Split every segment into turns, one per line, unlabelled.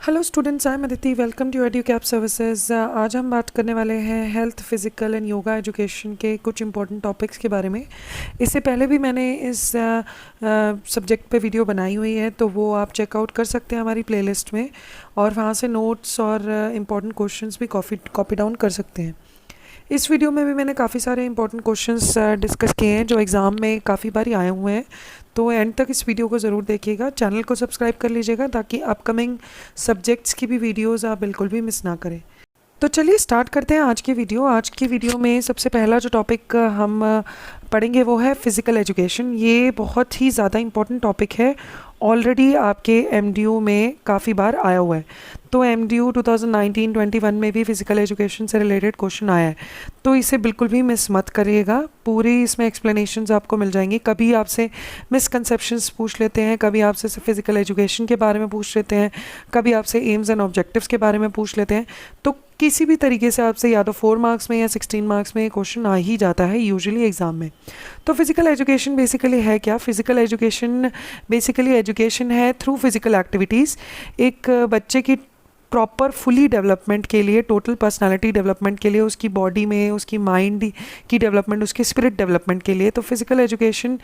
Hello students, I am Aditi. Welcome to Educap services. आज हम बात करने वाले हैं health, physical and yoga education के कुछ इंपॉर्टेंट टॉपिक्स के बारे में। इससे पहले भी मैंने इस सब्जेक्ट पे वीडियो बनाई हुई है, तो वो आप चेकआउट कर सकते हैं हमारी प्लेलिस्ट में, और वहाँ से नोट्स और इम्पॉर्टेंट क्वेश्चंस भी कॉपी डाउन कर सकते हैं। इस वीडियो में भी मैंने काफ़ी सारे इंपॉर्टेंट क्वेश्चंस डिस्कस किए हैं जो एग्ज़ाम में काफ़ी बार आए हुए हैं। तो एंड तक इस वीडियो को ज़रूर देखिएगा। चैनल को सब्सक्राइब कर लीजिएगा ताकि अपकमिंग सब्जेक्ट्स की भी वीडियोस आप बिल्कुल भी मिस ना करें। तो चलिए स्टार्ट करते हैं आज की वीडियो। आज की वीडियो में सबसे पहला जो टॉपिक हम पढ़ेंगे वो है फ़िज़िकल एजुकेशन। ये बहुत ही ज़्यादा इम्पोर्टेंट टॉपिक है, ऑलरेडी आपके एमडीयू में काफ़ी बार आया हुआ है। तो एमडीयू 2019-21 में भी फ़िज़िकल एजुकेशन से रिलेटेड क्वेश्चन आया है, तो इसे बिल्कुल भी मिस मत करिएगा। पूरी इसमें एक्सप्लेनेशंस आपको मिल जाएंगी। कभी आपसे मिसकंसेप्शंस पूछ लेते हैं, कभी आपसे फ़िज़िकल एजुकेशन के बारे में पूछ लेते हैं, कभी आपसे एम्स एंड ऑब्जेक्टिव्स के बारे में पूछ लेते हैं। तो किसी भी तरीके से आपसे या तो 4 मार्क्स में या 16 मार्क्स में क्वेश्चन आ ही जाता है यूजुअली एग्ज़ाम में। तो फिज़िकल एजुकेशन बेसिकली है क्या? फ़िज़िकल एजुकेशन बेसिकली एजुकेशन है थ्रू फिज़िकल एक्टिविटीज़। एक बच्चे की प्रॉपर फुली डेवलपमेंट के लिए, टोटल पर्सनालिटी डेवलपमेंट के लिए, उसकी बॉडी में, उसकी माइंड की डेवलपमेंट, उसकी स्पिरिट डेवलपमेंट के लिए। तो फिज़िकल एजुकेशन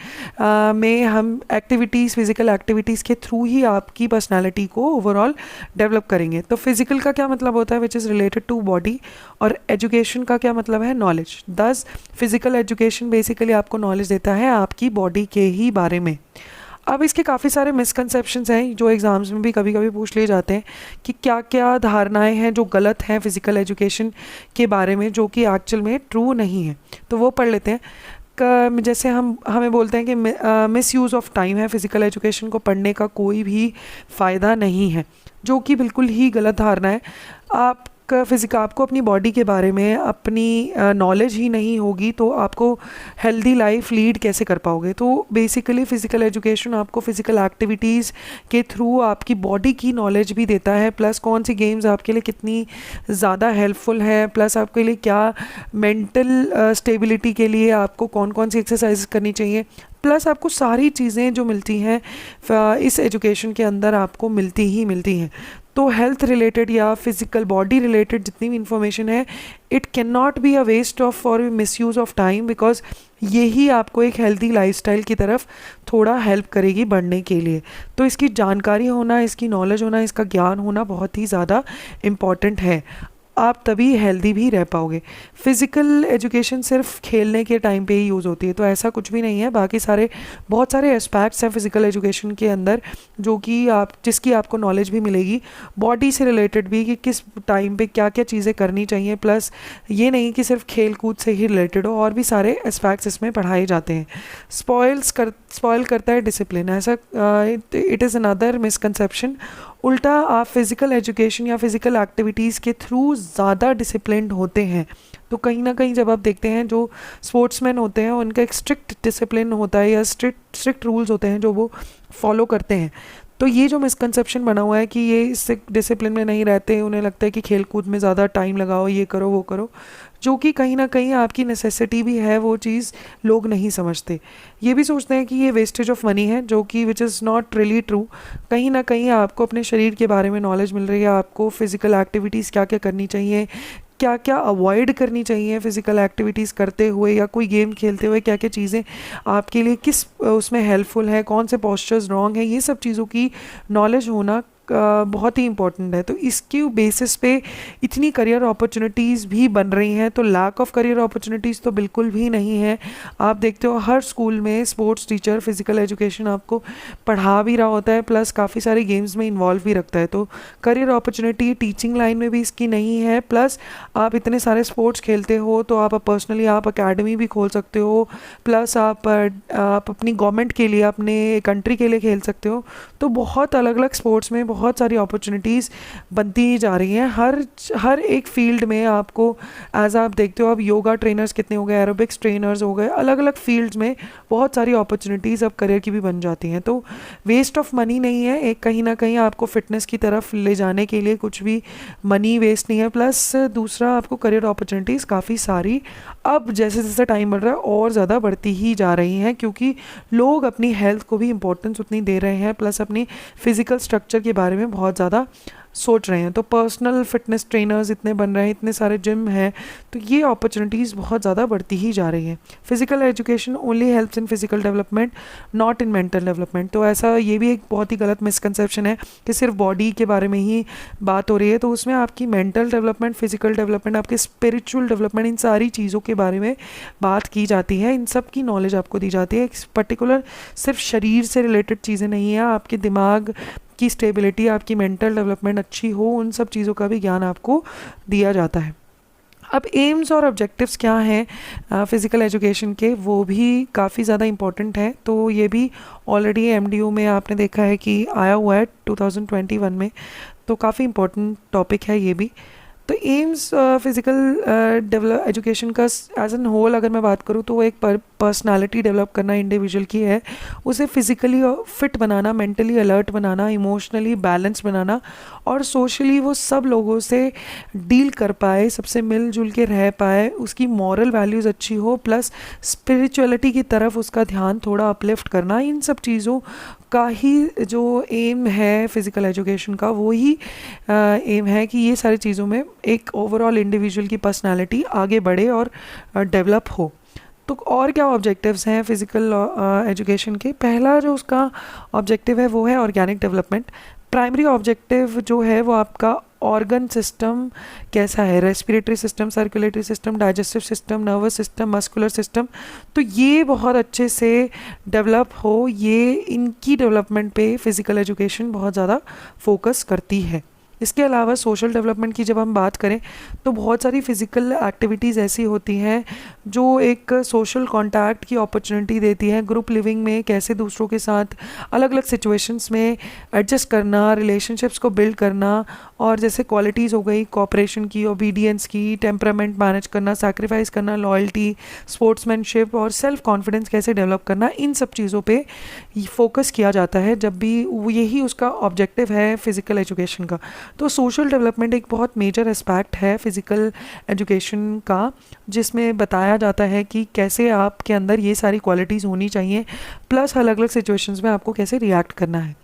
में हम एक्टिविटीज़, फिज़िकल एक्टिविटीज़ के थ्रू ही आपकी पर्सनालिटी को ओवरऑल डेवलप करेंगे। तो फिज़िकल का क्या मतलब होता है? Which is related to body. और एजुकेशन का क्या मतलब है? Knowledge. Thus physical education basically आपको नॉलेज देता है आपकी बॉडी के ही बारे में। अब इसके काफ़ी सारे मिसकंसेप्शंस हैं जो एग्ज़ाम्स में भी कभी कभी पूछ लिए जाते हैं कि क्या क्या धारणाएं हैं जो गलत हैं फ़िज़िकल एजुकेशन के बारे में, जो कि एक्चुअल में ट्रू नहीं है। तो वो पढ़ लेते हैं। जैसे हमें बोलते हैं कि मिस यूज़ ऑफ टाइम है, फ़िज़िकल एजुकेशन को पढ़ने का कोई भी फ़ायदा नहीं है, जो कि बिल्कुल ही गलत धारणा है। आपको अपनी बॉडी के बारे में अपनी नॉलेज ही नहीं होगी तो आपको हेल्दी लाइफ लीड कैसे कर पाओगे? तो बेसिकली फ़िज़िकल एजुकेशन आपको फ़िज़िकल एक्टिविटीज़ के थ्रू आपकी बॉडी की नॉलेज भी देता है, प्लस कौन सी गेम्स आपके लिए कितनी ज़्यादा हेल्पफुल है, प्लस आपके लिए क्या मेंटल स्टेबिलिटी के लिए आपको कौन कौन सी एक्सरसाइज करनी चाहिए, प्लस आपको सारी चीज़ें जो मिलती हैं इस एजुकेशन के अंदर आपको मिलती ही मिलती हैं। तो हेल्थ रिलेटेड या फिज़िकल बॉडी रिलेटेड जितनी भी इंफॉर्मेशन है, it can not be a waste of और misuse of time, because यही आपको एक हेल्दी लाइफस्टाइल की तरफ थोड़ा हेल्प करेगी बढ़ने के लिए। तो इसकी जानकारी होना, इसकी नॉलेज होना, इसका ज्ञान होना बहुत ही ज़्यादा इम्पॉर्टेंट है। आप तभी हेल्दी भी रह पाओगे। फ़िज़िकल एजुकेशन सिर्फ खेलने के टाइम पे ही यूज़ होती है, तो ऐसा कुछ भी नहीं है। बाकी बहुत सारे एस्पेक्ट्स हैं फ़िज़िकल एजुकेशन के अंदर जो कि जिसकी आपको नॉलेज भी मिलेगी, बॉडी से रिलेटेड भी, कि किस टाइम पे क्या क्या चीज़ें करनी चाहिए। प्लस ये नहीं कि सिर्फ खेल कूद से ही रिलेटेड हो, और भी सारे एस्पेक्ट्स इसमें पढ़ाए जाते हैं। स्पॉइल करता है डिसिप्लिन, ऐसा इट इज़ अनदर मिसकंसेप्शन। उल्टा आप फिज़िकल एजुकेशन या फिज़िकल एक्टिविटीज़ के थ्रू ज़्यादा डिसिप्लिन्ड होते हैं। तो कहीं ना कहीं जब आप देखते हैं जो स्पोर्ट्समैन होते हैं उनका एक स्ट्रिक्ट डिसिप्लिन होता है या स्ट्रिक्ट रूल्स होते हैं जो वो फॉलो करते हैं। तो ये जो मिसकंसेप्शन बना हुआ है कि ये इससे डिसिप्लिन में नहीं रहते, उन्हें लगता है कि खेल कूद में ज़्यादा टाइम लगाओ, ये करो वो करो, जो कि कहीं ना कहीं आपकी नेसेसिटी भी है, वो चीज़ लोग नहीं समझते। ये भी सोचते हैं कि ये वेस्टेज ऑफ मनी है, जो कि which is not really true. कहीं ना कहीं आपको अपने शरीर के बारे में नॉलेज मिल रही है, आपको फ़िज़िकल एक्टिविटीज़ क्या क्या करनी चाहिए, क्या क्या अवॉइड करनी चाहिए फ़िज़िकल एक्टिविटीज़ करते हुए या कोई गेम खेलते हुए, क्या क्या चीज़ें आपके लिए किस उसमें हेल्पफुल है, कौन से पोस्चर्स रॉन्ग है, ये सब चीज़ों की नॉलेज होना बहुत ही इंपॉर्टेंट है। तो इसके बेसिस पे इतनी करियर अपॉर्चुनिटीज़ भी बन रही हैं, तो लैक ऑफ करियर अपॉर्चुनिटीज़ तो बिल्कुल भी नहीं है। आप देखते हो हर स्कूल में स्पोर्ट्स टीचर फ़िज़िकल एजुकेशन आपको पढ़ा भी रहा होता है, प्लस काफ़ी सारे गेम्स में इन्वॉल्व भी रखता है। तो करियर अपॉर्चुनिटी टीचिंग लाइन में भी इसकी नहीं है। प्लस आप इतने सारे स्पोर्ट्स खेलते हो तो आप पर्सनली आप अकेडमी भी खोल सकते हो, प्लस आप अपनी गवर्नमेंट के लिए, अपने कंट्री के लिए खेल सकते हो। तो बहुत अलग अलग स्पोर्ट्स में बहुत सारी अपॉर्चुनिटीज़ बनती जा रही हैं हर एक फील्ड में। आपको एज आप देखते हो, अब योगा ट्रेनर्स कितने हो गए, एरोबिक्स ट्रेनर्स हो गए, अलग अलग फील्ड्स में बहुत सारी अपॉर्चुनिटीज़ अब करियर की भी बन जाती हैं। तो वेस्ट ऑफ मनी नहीं है, एक कहीं ना कहीं आपको फिटनेस की तरफ ले जाने के लिए कुछ भी मनी वेस्ट नहीं है। प्लस दूसरा, आपको करियर अपॉर्चुनिटीज़ काफ़ी सारी अब जैसे जैसे टाइम बढ़ रहा है और ज़्यादा बढ़ती ही जा रही हैं, क्योंकि लोग अपनी हेल्थ को भी इम्पोर्टेंस उतनी दे रहे हैं, प्लस अपनी फिज़िकल स्ट्रक्चर के बारे में बहुत ज़्यादा सोच रहे हैं। तो पर्सनल फिटनेस ट्रेनर्स इतने बन रहे हैं, इतने सारे जिम हैं, तो ये अपॉर्चुनिटीज़ बहुत ज़्यादा बढ़ती ही जा रही हैं। Physical education only helps in physical development, not in mental development. तो ऐसा ये भी एक बहुत ही गलत मिसकंसेप्शन है कि सिर्फ बॉडी के बारे में ही बात हो रही है। तो उसमें आपकी मेंटल डेवलपमेंट, फिजिकल डेवलपमेंट, आपके स्पिरिचुअल डेवलपमेंट, इन सारी चीज़ों के बारे में बात की जाती है। इन सब की नॉलेज आपको दी जाती है। एक पर्टिकुलर सिर्फ शरीर से रिलेटेड चीज़ें नहीं है, आपके दिमाग की स्टेबिलिटी, आपकी मेंटल डेवलपमेंट अच्छी हो, उन सब चीज़ों का भी ज्ञान आपको दिया जाता है। अब एम्स और ऑब्जेक्टिव्स क्या हैं फ़िज़िकल एजुकेशन के, वो भी काफ़ी ज़्यादा इम्पोर्टेंट है। तो ये भी ऑलरेडी एमडीयू में आपने देखा है कि आया हुआ है 2021 में, तो काफ़ी इम्पोर्टेंट टॉपिक है ये भी। तो एम्स फिज़िकल एजुकेशन का एज एन होल अगर मैं बात करूँ तो वो एक पर्सनालिटी डेवलप करना इंडिविजुअल की है, उसे फिज़िकली फिट बनाना, मेंटली अलर्ट बनाना, इमोशनली बैलेंस बनाना, और सोशली वो सब लोगों से डील कर पाए, सबसे मिलजुल के रह पाए, उसकी मॉरल वैल्यूज़ अच्छी हो, प्लस स्पिरिचुअलिटी की तरफ उसका ध्यान थोड़ा अपलिफ्ट करना। इन सब चीज़ों का ही जो एम है फिज़िकल एजुकेशन का, वो ही एम है कि ये सारी चीज़ों में एक ओवरऑल इंडिविजुअल की पर्सनालिटी आगे बढ़े और डेवलप हो। तो और क्या ऑब्जेक्टिव्स हैं फिज़िकल एजुकेशन के? पहला जो उसका ऑब्जेक्टिव है वो है ऑर्गेनिक डेवलपमेंट। प्राइमरी ऑब्जेक्टिव जो है वो आपका ऑर्गन सिस्टम कैसा है, respiratory system, circulatory system, digestive system, nervous system, muscular system, तो ये बहुत अच्छे से डेवलप हो, ये इनकी डेवलपमेंट पे फिज़िकल एजुकेशन बहुत ज़्यादा फोकस करती है। इसके अलावा सोशल डेवलपमेंट की जब हम बात करें तो बहुत सारी फ़िज़िकल एक्टिविटीज़ ऐसी होती हैं जो एक सोशल कांटेक्ट की अपॉर्चुनिटी देती है। ग्रुप लिविंग में कैसे दूसरों के साथ अलग अलग सिचुएशंस में एडजस्ट करना, रिलेशनशिप्स को बिल्ड करना, और जैसे क्वालिटीज़ हो गई कोऑपरेशन की, ओबीडियंस की, टेम्परामेंट मैनेज करना, सैक्रिफाइस करना, लॉयल्टी, स्पोर्ट्समैनशिप और सेल्फ कॉन्फिडेंस कैसे डेवलप करना, इन सब चीज़ों पे फोकस किया जाता है जब भी यही उसका ऑब्जेक्टिव है फ़िज़िकल एजुकेशन का। तो सोशल डेवलपमेंट एक बहुत मेजर एस्पेक्ट है फ़िज़िकल एजुकेशन का, जिसमें बताया जाता है कि कैसे आपके अंदर ये सारी क्वालिटीज़ होनी चाहिए, प्लस अलग अलग सिचुएशंस में आपको कैसे रिएक्ट करना है।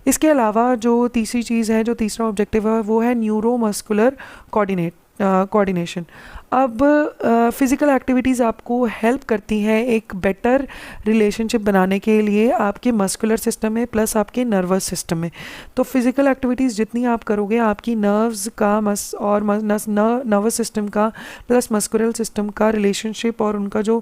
इसके अलावा जो तीसरी चीज़ है, जो तीसरा ऑब्जेक्टिव है, वो है न्यूरोमस्कुलर कोऑर्डिनेशन। अब फ़िज़िकल एक्टिविटीज़ आपको हेल्प करती हैं एक बेटर रिलेशनशिप बनाने के लिए आपके मस्कुलर सिस्टम में प्लस आपके नर्वस सिस्टम में। तो फ़िज़िकल एक्टिविटीज़ जितनी आप करोगे, आपकी नर्व्स का नर्वस सिस्टम का प्लस मस्कुलर सिस्टम का रिलेशनशिप और उनका जो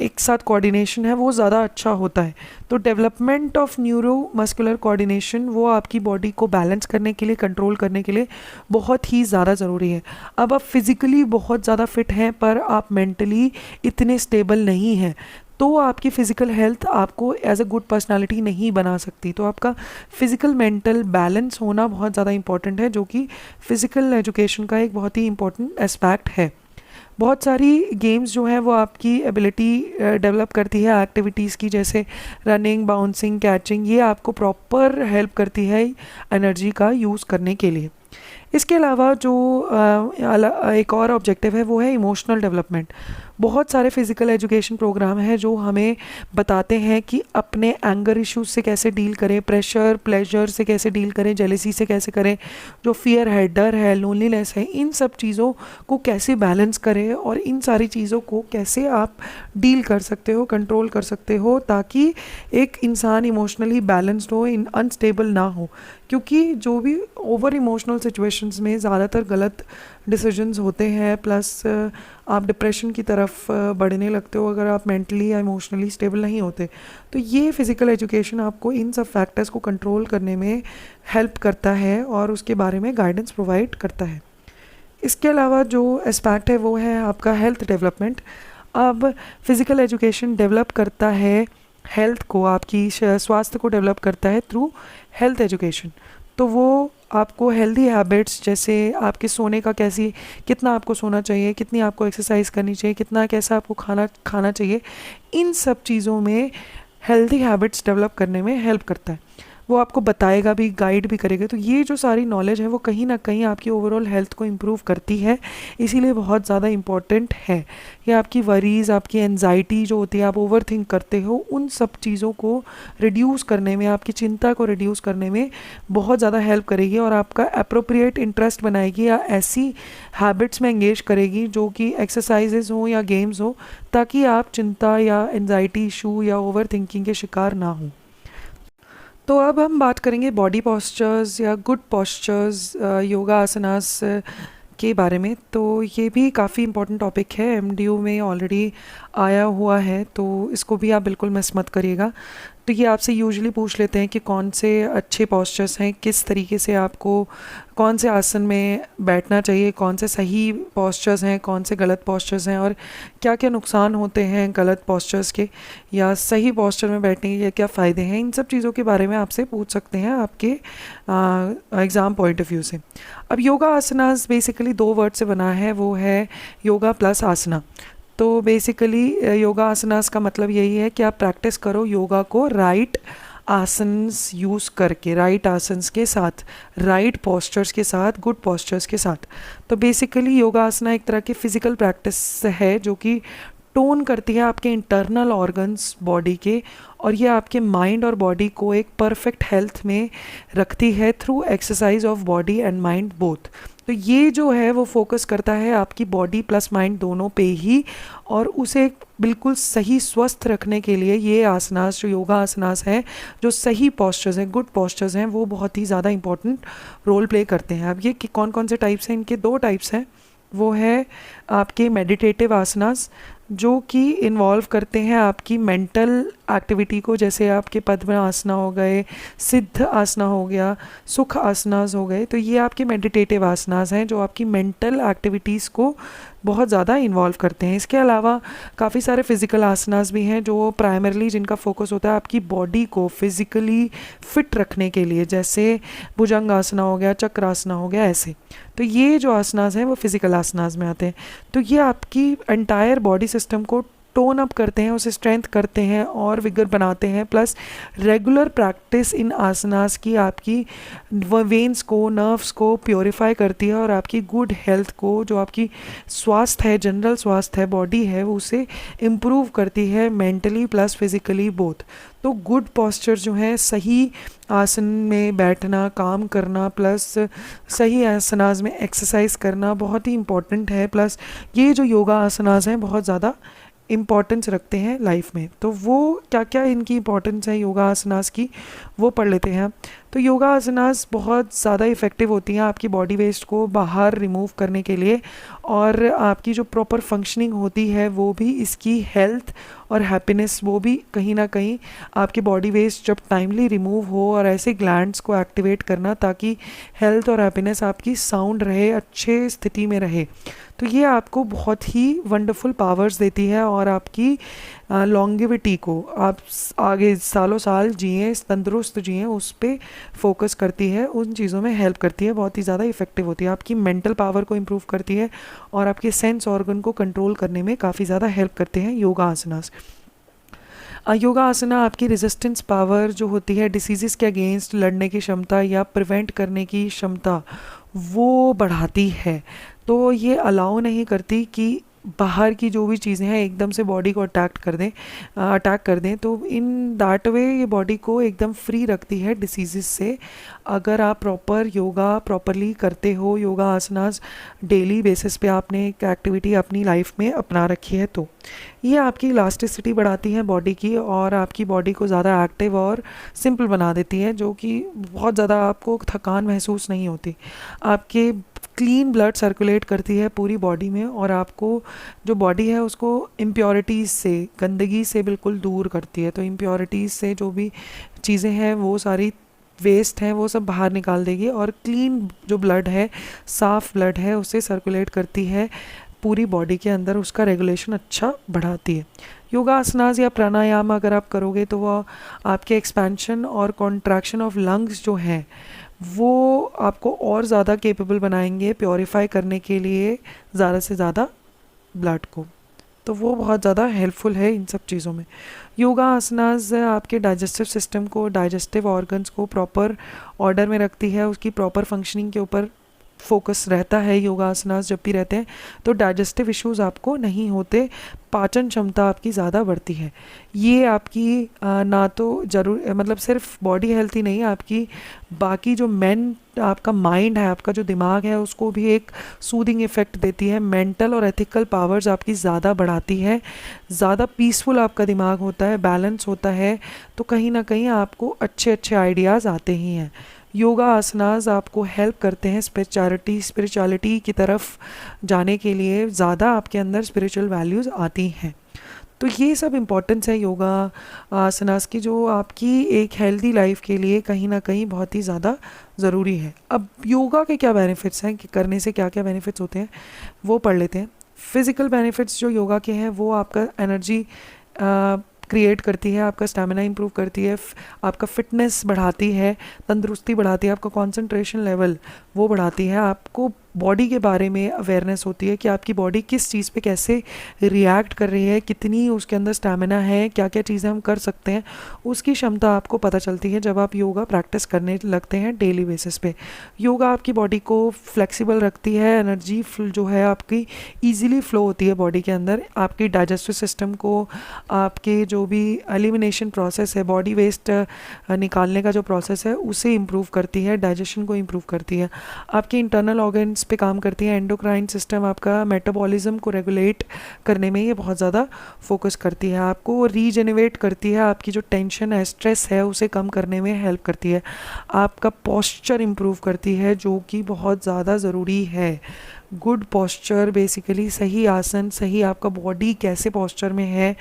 एक साथ कोऑर्डिनेशन है वो ज़्यादा अच्छा होता है। तो development of neuro muscular coordination वो आपकी बॉडी को बैलेंस करने के लिए, कंट्रोल करने के लिए बहुत ही ज़्यादा ज़रूरी है। अब आप फिज़िकली बहुत ज़्यादा फिट हैं पर आप मेंटली इतने स्टेबल नहीं हैं, तो आपकी फ़िज़िकल हेल्थ आपको एज अ गुड पर्सनालिटी नहीं बना सकती। तो आपका फ़िज़िकल मेंटल बैलेंस होना बहुत ज़्यादा इंपॉर्टेंट है, जो कि फ़िज़िकल एजुकेशन का एक बहुत ही इंपॉर्टेंट एस्पेक्ट है। बहुत सारी गेम्स जो हैं वो आपकी एबिलिटी डेवलप करती है एक्टिविटीज़ की, जैसे रनिंग, बाउंसिंग, कैचिंग, ये आपको प्रॉपर हेल्प करती है एनर्जी का यूज़ करने के लिए। इसके अलावा जो एक और ऑब्जेक्टिव है वो है इमोशनल डेवलपमेंट। बहुत सारे फिज़िकल एजुकेशन प्रोग्राम हैं जो हमें बताते हैं कि अपने एंगर इश्यूज से कैसे डील करें, प्रेशर, प्लेजर से कैसे डील करें, जेलेसी से कैसे करें, जो फियर है, डर है, लोनलीनेस है, इन सब चीज़ों को कैसे बैलेंस करें और इन सारी चीज़ों को कैसे आप डील कर सकते हो, कंट्रोल कर सकते हो, ताकि एक इंसान इमोशनली बैलेंस्ड हो, अनस्टेबल ना हो। क्योंकि जो भी ओवर इमोशनल सिचुएशंस में ज़्यादातर गलत डिसीजंस होते हैं, प्लस आप डिप्रेशन की तरफ बढ़ने लगते हो अगर आप मेंटली या इमोशनली स्टेबल नहीं होते। तो ये फ़िज़िकल एजुकेशन आपको इन सब फैक्टर्स को कंट्रोल करने में हेल्प करता है और उसके बारे में गाइडेंस प्रोवाइड करता है। इसके अलावा जो एस्पेक्ट है वो है आपका हेल्थ डेवलपमेंट। अब फिज़िकल एजुकेशन डेवलप करता है हेल्थ को, आपकी स्वास्थ्य को डेवलप करता है थ्रू हेल्थ एजुकेशन। तो वो आपको हेल्दी हैबिट्स, जैसे आपके सोने का कितना आपको सोना चाहिए, कितनी आपको एक्सरसाइज करनी चाहिए, कितना कैसा आपको खाना चाहिए, इन सब चीज़ों में हेल्दी हैबिट्स डेवलप करने में हेल्प करता है। वो आपको बताएगा भी, गाइड भी करेगा। तो ये जो सारी नॉलेज है वो कहीं ना कहीं आपकी ओवरऑल हेल्थ को इम्प्रूव करती है, इसीलिए बहुत ज़्यादा इम्पॉर्टेंट है। ये आपकी वरीज, आपकी एनजाइटी जो होती है, आप ओवर थिंक करते हो, उन सब चीज़ों को रिड्यूस करने में, आपकी चिंता को रिड्यूस करने में बहुत ज़्यादा हेल्प करेगी और आपका अप्रोप्रिएट इंटरेस्ट बनाएगी या ऐसी हैबिट्स में एंगेज करेगी जो कि एक्सरसाइजेज हो या गेम्स हो, ताकि आप चिंता या एनजाइटी इशू या ओवर थिंकिंग के शिकार ना हों। तो अब हम बात करेंगे बॉडी पॉस्चर्स या गुड पॉस्चर्स, योगा आसनास के बारे में। तो ये भी काफ़ी इंपॉर्टेंट टॉपिक है, एमडीयू में ऑलरेडी आया हुआ है, तो इसको भी आप बिल्कुल मिस मत करिएगा। तो ये आपसे यूजुअली पूछ लेते हैं कि कौन से अच्छे पॉस्चर्स हैं, किस तरीके से आपको कौन से आसन में बैठना चाहिए, कौन से सही पॉस्चर्स हैं, कौन से गलत पॉस्चर्स हैं, और क्या क्या नुकसान होते हैं गलत पॉस्चर्स के या सही पॉस्चर में बैठने के क्या फ़ायदे हैं। इन सब चीज़ों के बारे में आपसे पूछ सकते हैं आपके एग्ज़ाम पॉइंट ऑफ व्यू से। अब योगा आसनास बेसिकली दो वर्ड से बना है, वो है योगा प्लस आसना। तो बेसिकली योगा आसनास का मतलब यही है कि आप प्रैक्टिस करो योगा को राइट आसन्स यूज़ करके, राइट आसन्स के साथ, राइट पॉस्चर्स के साथ, गुड पॉस्चर्स के साथ। तो बेसिकली योगा आसना एक तरह की फ़िज़िकल प्रैक्टिस है जो कि टोन करती है आपके इंटरनल ऑर्गन्स बॉडी के, और ये आपके माइंड और बॉडी को एक परफेक्ट हेल्थ में रखती है through exercise of body and mind both. तो ये जो है वो फोकस करता है आपकी बॉडी प्लस माइंड दोनों पे ही, और उसे बिल्कुल सही स्वस्थ रखने के लिए ये आसनास जो योगा आसनास हैं, जो सही पॉस्चर्स हैं, गुड पॉस्चर्स हैं, वो बहुत ही ज़्यादा इंपॉर्टेंट रोल प्ले करते हैं। अब ये कि कौन कौन से टाइप्स हैं, इनके दो टाइप्स हैं। वो है आपके मेडिटेटिव आसनास जो कि इन्वॉल्व करते हैं आपकी मेंटल एक्टिविटी को, जैसे आपके पद्म आसना हो गए, सिद्ध आसना हो गया, सुख आसनास हो गए। तो ये आपके मेडिटेटिव आसनास हैं जो आपकी मेंटल एक्टिविटीज़ को बहुत ज़्यादा इन्वॉल्व करते हैं। इसके अलावा काफ़ी सारे फिज़िकल आसनास भी हैं जो प्राइमरली जिनका फोकस होता है आपकी बॉडी को फिज़िकली फिट रखने के लिए, जैसे भुजंग आसना हो गया, चक्रासना हो गया, ऐसे। तो ये जो आसनास हैं वो फिज़िकल आसनास में आते हैं। तो ये आपकी एंटायर बॉडी सिस्टम को टोन अप करते हैं, उसे स्ट्रेंथ करते हैं और विगर बनाते हैं। प्लस रेगुलर प्रैक्टिस इन आसनास की आपकी वेन्स को, नर्व्स को प्योरीफाई करती है और आपकी गुड हेल्थ को, जो आपकी स्वास्थ्य है, जनरल स्वास्थ्य है, बॉडी है, वो उसे इम्प्रूव करती है मेंटली प्लस फिज़िकली बोथ। तो गुड पॉस्चर जो है, सही आसन में बैठना, काम करना, प्लस सही आसनास में एक्सरसाइज करना बहुत ही इम्पॉर्टेंट है। प्लस ये जो योगा आसनास हैं बहुत ज़्यादा इम्पॉर्टेंस रखते हैं लाइफ में। तो वो क्या क्या इनकी इम्पॉर्टेंस है योगा आसनास की, वो पढ़ लेते हैं। तो योगा आसनास बहुत ज़्यादा इफ़ेक्टिव होती हैं आपकी बॉडी वेस्ट को बाहर रिमूव करने के लिए, और आपकी जो प्रॉपर फंक्शनिंग होती है वो भी, इसकी हेल्थ और हैप्पीनेस वो भी कहीं ना कहीं आपकी बॉडी वेस्ट जब टाइमली रिमूव हो, और ऐसे ग्लैंड्स को एक्टिवेट करना ताकि हेल्थ और हैप्पीनेस आपकी साउंड रहे, अच्छे स्थिति में रहे। तो ये आपको बहुत ही वंडरफुल पावर्स देती है और आपकी लॉन्गेविटी को, आप आगे सालों साल जिए, तंदुरुस्त जिए, उस पर फोकस करती है, उन चीज़ों में हेल्प करती है, बहुत ही ज़्यादा इफेक्टिव होती है। आपकी मेंटल पावर को इम्प्रूव करती है और आपके सेंस ऑर्गन को कंट्रोल करने में काफ़ी ज़्यादा हेल्प करते हैं योगा आसनास। योगा आसना आपकी रेजिस्टेंस पावर जो होती है, डिसीज़ के अगेंस्ट लड़ने की क्षमता या प्रिवेंट करने की क्षमता, वो बढ़ाती है। तो ये अलाउ नहीं करती कि बाहर की जो भी चीज़ें हैं एकदम से बॉडी को अटैक कर दें। तो इन दैट वे ये बॉडी को एकदम फ्री रखती है डिसीज़ से, अगर आप प्रॉपर योगा प्रॉपरली करते हो, योगा आसनास डेली बेसिस पे आपने एक एक्टिविटी अपनी लाइफ में अपना रखी है। तो ये आपकी इलास्टिसिटी बढ़ाती है बॉडी की और आपकी बॉडी को ज़्यादा एक्टिव और सिंपल बना देती है, जो कि बहुत ज़्यादा आपको थकान महसूस नहीं होती। आपके क्लीन ब्लड सर्कुलेट करती है पूरी बॉडी में, और आपको जो बॉडी है उसको इम्प्योरिटीज़ से, गंदगी से बिल्कुल दूर करती है। तो इम्प्योरिटीज़ से जो भी चीज़ें हैं, वो सारी वेस्ट हैं, वो सब बाहर निकाल देगी, और क्लीन जो ब्लड है, साफ़ ब्लड है, उसे सर्कुलेट करती है पूरी बॉडी के अंदर, उसका रेगुलेशन अच्छा बढ़ाती है। योगा आसनास या प्राणायाम अगर आप करोगे तो वह आपके एक्सपेंशन और कॉन्ट्रैक्शन ऑफ लंग्स जो हैं वो आपको और ज़्यादा केपेबल बनाएंगे प्योरीफाई करने के लिए ज़्यादा से ज़्यादा ब्लड को। तो वो बहुत ज़्यादा हेल्पफुल है इन सब चीज़ों में। योगा आसनास आपके डाइजेस्टिव सिस्टम को, डाइजेस्टिव ऑर्गन्स को प्रॉपर ऑर्डर में रखती है, उसकी प्रॉपर फंक्शनिंग के ऊपर फोकस रहता है। योगा आसनास जब भी रहते हैं तो डाइजेस्टिव इश्यूज आपको नहीं होते, पाचन क्षमता आपकी ज़्यादा बढ़ती है। ये आपकी ना तो जरूर मतलब सिर्फ बॉडी हेल्थ ही नहीं, आपकी बाकी जो आपका माइंड है, आपका जो दिमाग है, उसको भी एक सूदिंग इफेक्ट देती है। मेंटल और एथिकल पावर्स आपकी ज़्यादा बढ़ाती है, ज़्यादा पीसफुल आपका दिमाग होता है, बैलेंस होता है, तो कहीं ना कहीं आपको अच्छे अच्छे आइडियाज़ आते ही हैं। योगा आसनास आपको हेल्प करते हैं स्पिरिचुअलिटी की तरफ जाने के लिए, ज़्यादा आपके अंदर स्पिरिचुअल वैल्यूज़ आती हैं। तो ये सब इम्पोर्टेंस है योगा आसनास की, जो आपकी एक हेल्दी लाइफ के लिए कहीं ना कहीं बहुत ही ज़्यादा ज़रूरी है। अब योगा के क्या बेनिफिट्स हैं, कि करने से क्या क्या बेनिफिट्स होते हैं वो पढ़ लेते हैं। फिज़िकल बेनिफिट्स जो योगा के हैं वो आपका एनर्जी क्रिएट करती है, आपका स्टैमिना इंप्रूव करती है, आपका फिटनेस बढ़ाती है, तंदुरुस्ती बढ़ाती है, आपका कंसंट्रेशन लेवल वो बढ़ाती है, आपको बॉडी के बारे में अवेयरनेस होती है कि आपकी बॉडी किस चीज़ पे कैसे रिएक्ट कर रही है, कितनी उसके अंदर स्टैमिना है, क्या क्या चीज़ें हम कर सकते हैं, उसकी क्षमता आपको पता चलती है जब आप योगा प्रैक्टिस करने लगते हैं डेली बेसिस पे। योगा आपकी बॉडी को फ्लेक्सिबल रखती है, एनर्जी जो है आपकी ईजिली फ्लो होती है बॉडी के अंदर, आपकी डाइजेस्टिव सिस्टम को, आपके जो भी एलिमिनेशन प्रोसेस है, बॉडी वेस्ट निकालने का जो प्रोसेस है उसे इम्प्रूव करती है, डाइजेशन को इम्प्रूव करती है, आपके इंटरनल ऑर्गन्स पे काम करती है, एंडोक्राइन सिस्टम, आपका मेटाबॉलिज्म को रेगुलेट करने में ये बहुत ज़्यादा फोकस करती है, आपको रीजेनरेट करती है, आपकी जो टेंशन है, स्ट्रेस है, उसे कम करने में हेल्प करती है, आपका पोस्चर इम्प्रूव करती है जो कि बहुत ज़्यादा ज़रूरी है। गुड पोस्चर बेसिकली, सही आसन, सही आपका बॉडी कैसे पोस्चर में है,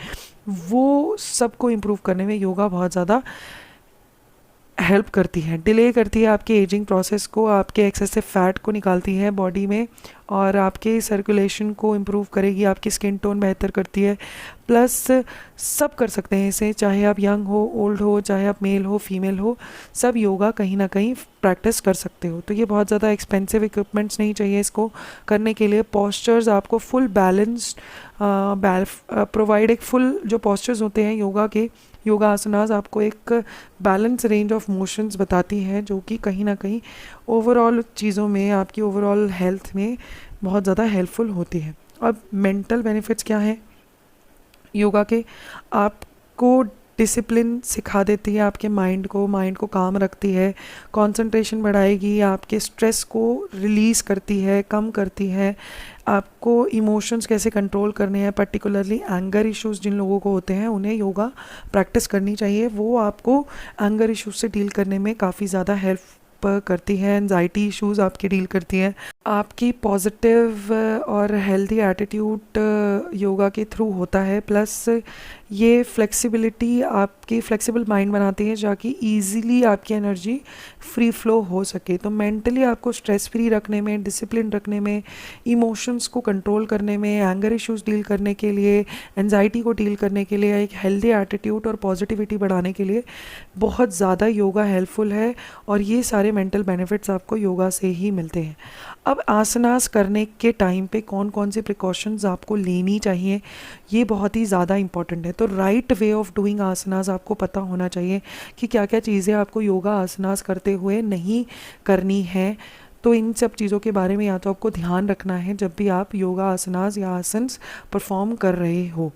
वो सबको इम्प्रूव करने में योगा बहुत ज़्यादा हेल्प करती है। डिले करती है आपके एजिंग प्रोसेस को, आपके एक्सेसिव फैट को निकालती है बॉडी में, और आपके सर्कुलेशन को इम्प्रूव करेगी, आपकी स्किन टोन बेहतर करती है। प्लस सब कर सकते हैं इसे, चाहे आप यंग हो, ओल्ड हो, चाहे आप मेल हो, फीमेल हो, सब योगा कहीं ना कहीं प्रैक्टिस कर सकते हो। तो ये बहुत ज़्यादा एक्सपेंसिव इक्विपमेंट्स नहीं चाहिए इसको करने के लिए। पॉस्चर्स आपको फुल बैलेंस्ड प्रोवाइड, एक फुल जो पॉस्चर्स होते हैं योगा के, योगा आसनास आपको एक बैलेंस रेंज ऑफ मोशंस बताती हैं जो कि कहीं ना कहीं ओवरऑल चीज़ों में, आपकी ओवरऑल हेल्थ में बहुत ज़्यादा हेल्पफुल होती है। अब मेंटल बेनिफिट्स क्या हैं योगा के? आपको डिसिप्लिन सिखा देती है, आपके माइंड को काम रखती है, कंसंट्रेशन बढ़ाएगी, आपके स्ट्रेस को रिलीज़ करती है, कम करती है, आपको इमोशंस कैसे कंट्रोल करने हैं, पर्टिकुलरली एंगर इश्यूज़ जिन लोगों को होते हैं उन्हें योगा प्रैक्टिस करनी चाहिए, वो आपको एंगर इश्यूज से डील करने में काफ़ी ज़्यादा हेल्प करती है। एंजाइटी इश्यूज आपके डील करती हैं। आपकी पॉजिटिव और हेल्दी एटीट्यूड योगा के थ्रू होता है। प्लस ये फ्लेक्सिबिलिटी, आपकी फ्लेक्सिबल माइंड बनाती है ताकि ईजीली आपकी एनर्जी फ्री फ्लो हो सके। तो मेंटली आपको स्ट्रेस फ्री रखने में, डिसिप्लिन रखने में, इमोशंस को कंट्रोल करने में, एंगर इश्यूज डील करने के लिए, एंजाइटी को डील करने के लिए, एक हेल्दी एटीट्यूड और पॉजिटिविटी बढ़ाने के लिए बहुत ज़्यादा योगा हेल्पफुल है। और ये सारे मेंटल बेनिफिट्स आपको योगा से ही मिलते हैं। अब आसनास करने के टाइम पे कौन कौन से प्रिकॉशंस आपको लेनी चाहिए, ये बहुत ही ज़्यादा इंपॉर्टेंट है। तो राइट वे ऑफ डूइंग आसनास आपको पता होना चाहिए कि क्या क्या चीज़ें आपको योगा आसनास करते हुए नहीं करनी है। तो इन सब चीज़ों के बारे में या तो आपको ध्यान रखना है जब भी आप योगा आसनास या आसन्स परफॉर्म कर रहे हो।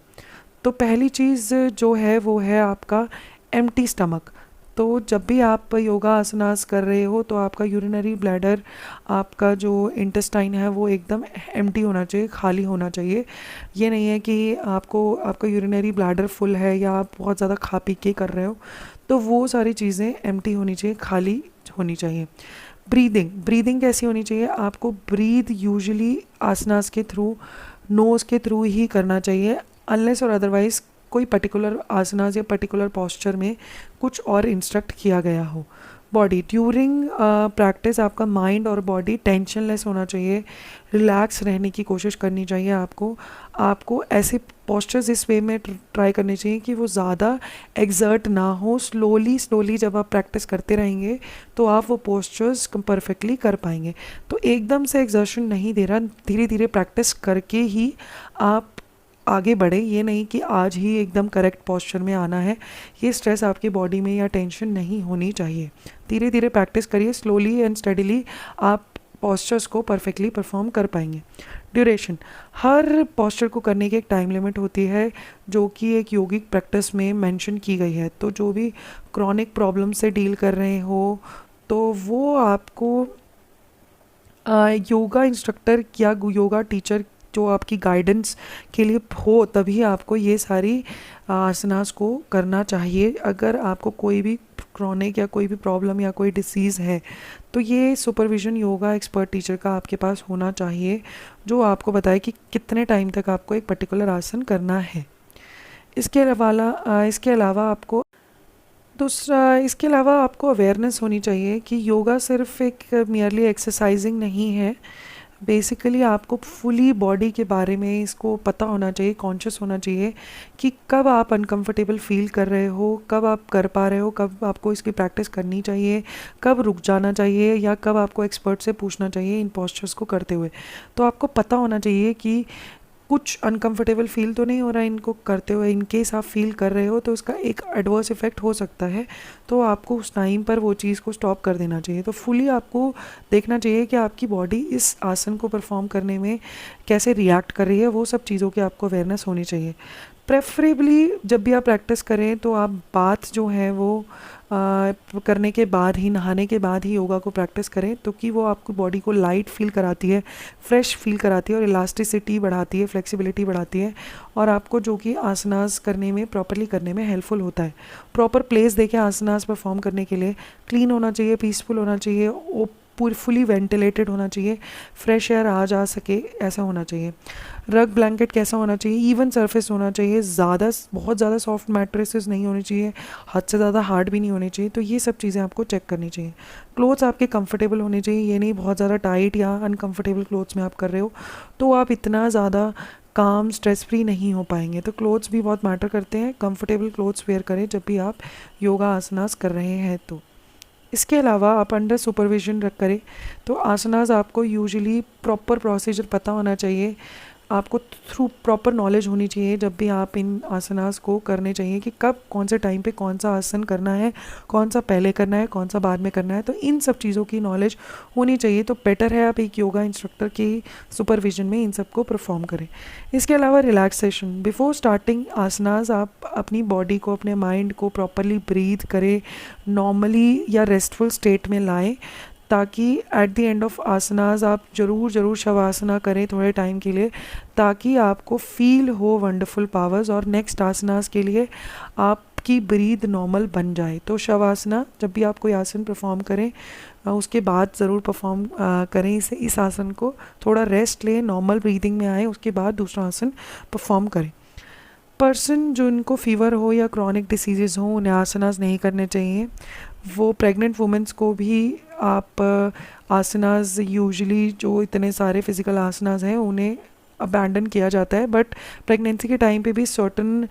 तो पहली चीज़ जो है वो है आपका एम्प्टी स्टमक। तो जब भी आप योगा आसनास कर रहे हो तो आपका यूरिनरी ब्लैडर, आपका जो इंटेस्टाइन है वो एकदम एम्प्टी होना चाहिए, खाली होना चाहिए। ये नहीं है कि आपका यूरिनरी ब्लैडर फुल है या आप बहुत ज़्यादा खा पी के कर रहे हो, तो वो सारी चीज़ें एम्प्टी होनी चाहिए, खाली होनी चाहिए। ब्रीदिंग कैसी होनी चाहिए? आपको ब्रीद यूजुअली आसनास के थ्रू, नोज़ के थ्रू ही करना चाहिए, अनलेस और अदरवाइज़ कोई पर्टिकुलर आसनास या पर्टिकुलर पोस्चर में कुछ और इंस्ट्रक्ट किया गया हो। बॉडी ड्यूरिंग प्रैक्टिस आपका माइंड और बॉडी टेंशनलेस होना चाहिए, रिलैक्स रहने की कोशिश करनी चाहिए। आपको ऐसे पोस्चर्स इस वे में ट्राई करने चाहिए कि वो ज़्यादा एग्जर्ट ना हो। स्लोली जब आप प्रैक्टिस करते रहेंगे तो आप वो पोस्चर्स परफेक्टली कर पाएंगे। तो एकदम से एग्जर्शन नहीं दे रहा, धीरे धीरे प्रैक्टिस करके ही आप आगे बढ़े, ये नहीं कि आज ही एकदम करेक्ट पोस्चर में आना है। ये स्ट्रेस आपकी बॉडी में या टेंशन नहीं होनी चाहिए। धीरे धीरे प्रैक्टिस करिए, स्लोली एंड स्टडीली आप पोस्चर्स को परफेक्टली परफॉर्म कर पाएंगे। ड्यूरेशन, हर पोस्चर को करने की एक टाइम लिमिट होती है जो कि एक योगिक प्रैक्टिस में मेंशन की गई है। तो जो भी क्रॉनिक प्रॉब्लम से डील कर रहे हो तो वो आपको योगा इंस्ट्रक्टर या योगा टीचर जो आपकी गाइडेंस के लिए हो तभी आपको ये सारी आसनास को करना चाहिए। अगर आपको कोई भी क्रॉनिक या कोई भी प्रॉब्लम या कोई डिसीज़ है तो ये सुपरविज़न योगा एक्सपर्ट टीचर का आपके पास होना चाहिए जो आपको बताए कि कितने टाइम तक आपको एक पर्टिकुलर आसन करना है। इसके अलावा आपको अवेयरनेस होनी चाहिए कि योगा सिर्फ एक मियरली एक्सरसाइजिंग नहीं है। बेसिकली आपको फुली बॉडी के बारे में इसको पता होना चाहिए, कॉन्शियस होना चाहिए कि कब आप अनकंफर्टेबल फील कर रहे हो, कब आप कर पा रहे हो, कब आपको इसकी प्रैक्टिस करनी चाहिए, कब रुक जाना चाहिए या कब आपको एक्सपर्ट से पूछना चाहिए इन पोस्चर्स को करते हुए। तो आपको पता होना चाहिए कि कुछ अनकंफर्टेबल फील तो नहीं हो रहा है इनको करते हुए। इन केस आप फील कर रहे हो तो उसका एक एडवर्स इफेक्ट हो सकता है, तो आपको उस टाइम पर वो चीज़ को स्टॉप कर देना चाहिए। तो फुली आपको देखना चाहिए कि आपकी बॉडी इस आसन को परफॉर्म करने में कैसे रिएक्ट कर रही है, वो सब चीज़ों की आपको अवेयरनेस होनी चाहिए। प्रेफरेबली जब भी आप प्रैक्टिस करें तो आप बात जो है वो करने के बाद ही, नहाने के बाद ही योगा को प्रैक्टिस करें, तो कि वो आपको बॉडी को लाइट फील कराती है, फ्रेश फील कराती है और इलास्टिसिटी बढ़ाती है, फ्लेक्सिबिलिटी बढ़ाती है और आपको जो कि आसनास करने में प्रॉपरली करने में हेल्पफुल होता है। प्रॉपर प्लेस देखें आसनास परफॉर्म करने के लिए, क्लीन होना चाहिए, पीसफुल होना चाहिए, पूरी फुली वेंटिलेटेड होना चाहिए, फ्रेश एयर आ जा सके ऐसा होना चाहिए। रग ब्लैंकेट कैसा होना चाहिए, इवन सरफेस होना चाहिए, बहुत ज़्यादा सॉफ्ट मैट्रेसेस नहीं होनी चाहिए, हद से ज़्यादा हार्ड भी नहीं होनी चाहिए। तो ये सब चीज़ें आपको चेक करनी चाहिए। क्लोथ्स आपके कंफर्टेबल होने चाहिए, ये नहीं बहुत ज़्यादा टाइट या अनकंफर्टेबल क्लोथ्स में आप कर रहे हो तो आप इतना ज़्यादा काम स्ट्रेस फ्री नहीं हो पाएंगे। तो क्लोथ्स भी बहुत मैटर करते हैं, कंफर्टेबल क्लोथ्स वेयर करें जब भी आप योगा आसनास कर रहे हैं। तो इसके अलावा आप अंडर सुपरविजन रख करें तो आसनास आपको यूजुअली प्रॉपर प्रोसीजर पता होना चाहिए, आपको थ्रू प्रॉपर नॉलेज होनी चाहिए जब भी आप इन आसनास को करने चाहिए कि कब कौन से टाइम पे कौन सा आसन करना है, कौन सा पहले करना है, कौन सा बाद में करना है। तो इन सब चीज़ों की नॉलेज होनी चाहिए। तो बेटर है आप एक योगा इंस्ट्रक्टर की सुपरविजन में इन सब को परफॉर्म करें। इसके अलावा रिलैक्सेशन, बिफोर स्टार्टिंग आसनास आप अपनी बॉडी को, अपने माइंड को प्रॉपरली ब्रीथ करें, नॉर्मली या रेस्टफुल स्टेट में लाएं, ताकि एट द एंड ऑफ आसनास आप ज़रूर शवासना करें थोड़े टाइम के लिए, ताकि आपको फील हो वंडरफुल पावर्स और नेक्स्ट आसनास के लिए आपकी ब्रीथ नॉर्मल बन जाए। तो शवासना जब भी आप कोई आसन परफॉर्म करें उसके बाद ज़रूर परफॉर्म करें इस आसन को, थोड़ा रेस्ट लें, नॉर्मल ब्रीदिंग में आए, उसके बाद दूसरा आसन परफॉर्म करें। पर्सन जो इनको फीवर हो या क्रॉनिक डिसीज़ हो उन्हें आसनास नहीं करने चाहिए। वो प्रेग्नेंट वुमेंस को भी आप आसनास, यूजुअली जो इतने सारे फिज़िकल आसनास हैं उन्हें अबैंडन किया जाता है, बट प्रेगनेंसी के टाइम पे भी सर्टन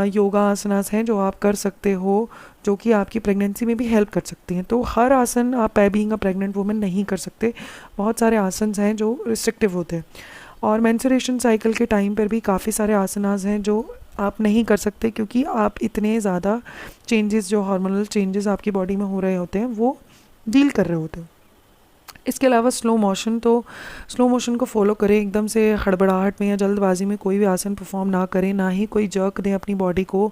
योगा आसनास हैं जो आप कर सकते हो जो कि आपकी प्रेगनेंसी में भी हेल्प कर सकती हैं। तो हर आसन आप बीइंग अ प्रेग्नेंट वुमेन नहीं कर सकते, बहुत सारे आसन हैं जो रिस्ट्रिक्टिव होते हैं। और मेंस्ट्रुएशन साइकिल के टाइम पर भी काफ़ी सारे आसनास हैं जो आप नहीं कर सकते क्योंकि आप इतने ज़्यादा चेंजेस, जो हार्मोनल चेंजेस आपकी बॉडी में हो रहे होते हैं वो डील कर रहे होते हैं। इसके अलावा स्लो मोशन को फॉलो करें, एकदम से हड़बड़ाहट में या जल्दबाजी में कोई भी आसन परफॉर्म ना करें, ना ही कोई जर्क दें अपनी बॉडी को।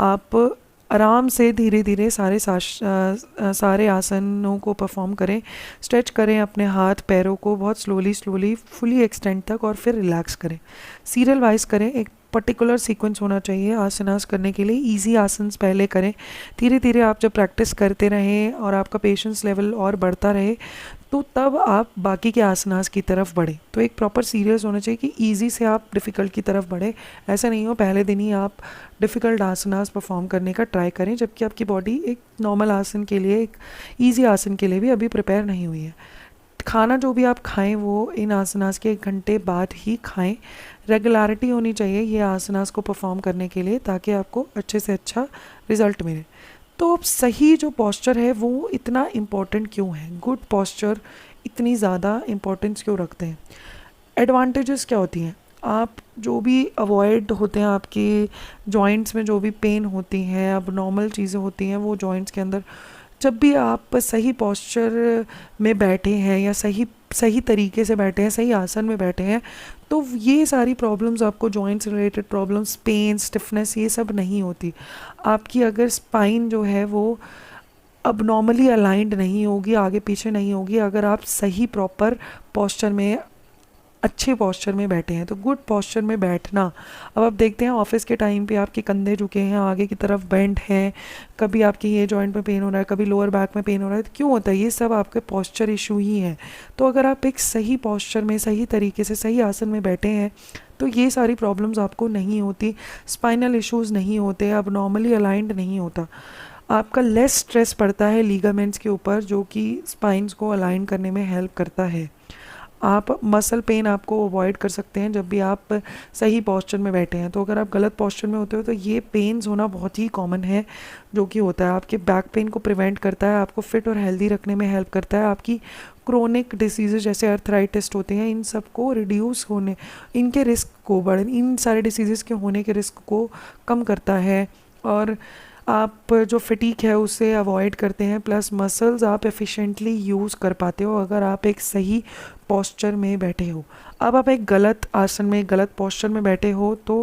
आप आराम से धीरे धीरे सारे आसनों को परफॉर्म करें, स्ट्रेच करें अपने हाथ पैरों को बहुत स्लोली फुली एक्सटेंड तक और फिर रिलैक्स करें। सीरियल वाइज करें, एक पर्टिकुलर सीक्वेंस होना चाहिए आसनास करने के लिए। इजी आसन्स पहले करें, धीरे धीरे आप जब प्रैक्टिस करते रहें और आपका पेशेंस लेवल और बढ़ता रहे तो तब आप बाकी के आसनास की तरफ बढ़ें। तो एक प्रॉपर सीरियस होना चाहिए कि इजी से आप डिफ़िकल्ट की तरफ बढ़ें। ऐसा नहीं हो पहले दिन ही आप डिफ़िकल्ट आसनास परफॉर्म करने का ट्राई करें जबकि आपकी बॉडी एक नॉर्मल आसन के लिए, एक ईजी आसन के लिए भी अभी प्रिपेयर नहीं हुई है। खाना जो भी आप खाएं वो इन आसनास के 1 घंटे बाद ही खाएं। रेगुलरिटी होनी चाहिए ये आसनास को परफॉर्म करने के लिए ताकि आपको अच्छे से अच्छा रिजल्ट मिले। तो सही जो पोस्चर है वो इतना इम्पोर्टेंट क्यों है, गुड पोस्चर इतनी ज़्यादा इम्पोर्टेंस क्यों रखते हैं, एडवांटेजेस क्या होती हैं। आप जो भी अवॉइड होते हैं, आपके जॉइंट्स में जो भी पेन होती हैं, अब नॉर्मल चीज़ें होती हैं वो जॉइंट्स के अंदर, जब भी आप सही पोस्चर में बैठे हैं या सही सही तरीके से बैठे हैं, सही आसन में बैठे हैं, तो ये सारी प्रॉब्लम्स आपको joints related problems, pain, stiffness, ये सब नहीं होती। आपकी अगर स्पाइन जो है वो अब नॉर्मली अलाइंड नहीं होगी, आगे पीछे नहीं होगी, अगर आप सही प्रॉपर पोस्चर में, अच्छे पोस्चर में बैठे हैं। तो गुड पोस्चर में बैठना, अब आप देखते हैं ऑफिस के टाइम पे आपके कंधे झुके हैं, आगे की तरफ बेंड हैं, कभी आपके ये जॉइंट में पेन हो रहा है, कभी लोअर बैक में पेन हो रहा है, तो क्यों होता है? ये सब आपके पोस्चर इशू ही हैं। तो अगर आप एक सही पोस्चर में, सही तरीके से, सही आसन में बैठे हैं तो ये सारी प्रॉब्लम्स आपको नहीं होती, स्पाइनल इश्यूज़ नहीं होते, अब नॉर्मली अलाइंड नहीं होता। आपका लेस स्ट्रेस पड़ता है लीगामेंट्स के ऊपर, जो कि स्पाइंस को अलाइन करने में हेल्प करता है। आप मसल पेन आपको अवॉइड कर सकते हैं जब भी आप सही पोस्चर में बैठे हैं। तो अगर आप गलत पोस्चर में होते हो तो ये पेन्स होना बहुत ही कॉमन है, जो कि होता है। आपके बैक पेन को प्रिवेंट करता है, आपको फिट और हेल्दी रखने में हेल्प करता है, आपकी क्रोनिक डिसीजेज जैसे अर्थराइटिस होते हैं इन सब को रिड्यूस होने, इनके रिस्क को इन सारे डिसीजेस के होने के रिस्क को कम करता है, और आप जो फटीक है उसे अवॉइड करते हैं। प्लस मसल्स आप एफिशिएंटली यूज़ कर पाते हो अगर आप एक सही पोस्चर में बैठे हो। अब आप एक गलत आसन में, गलत पोस्चर में बैठे हो तो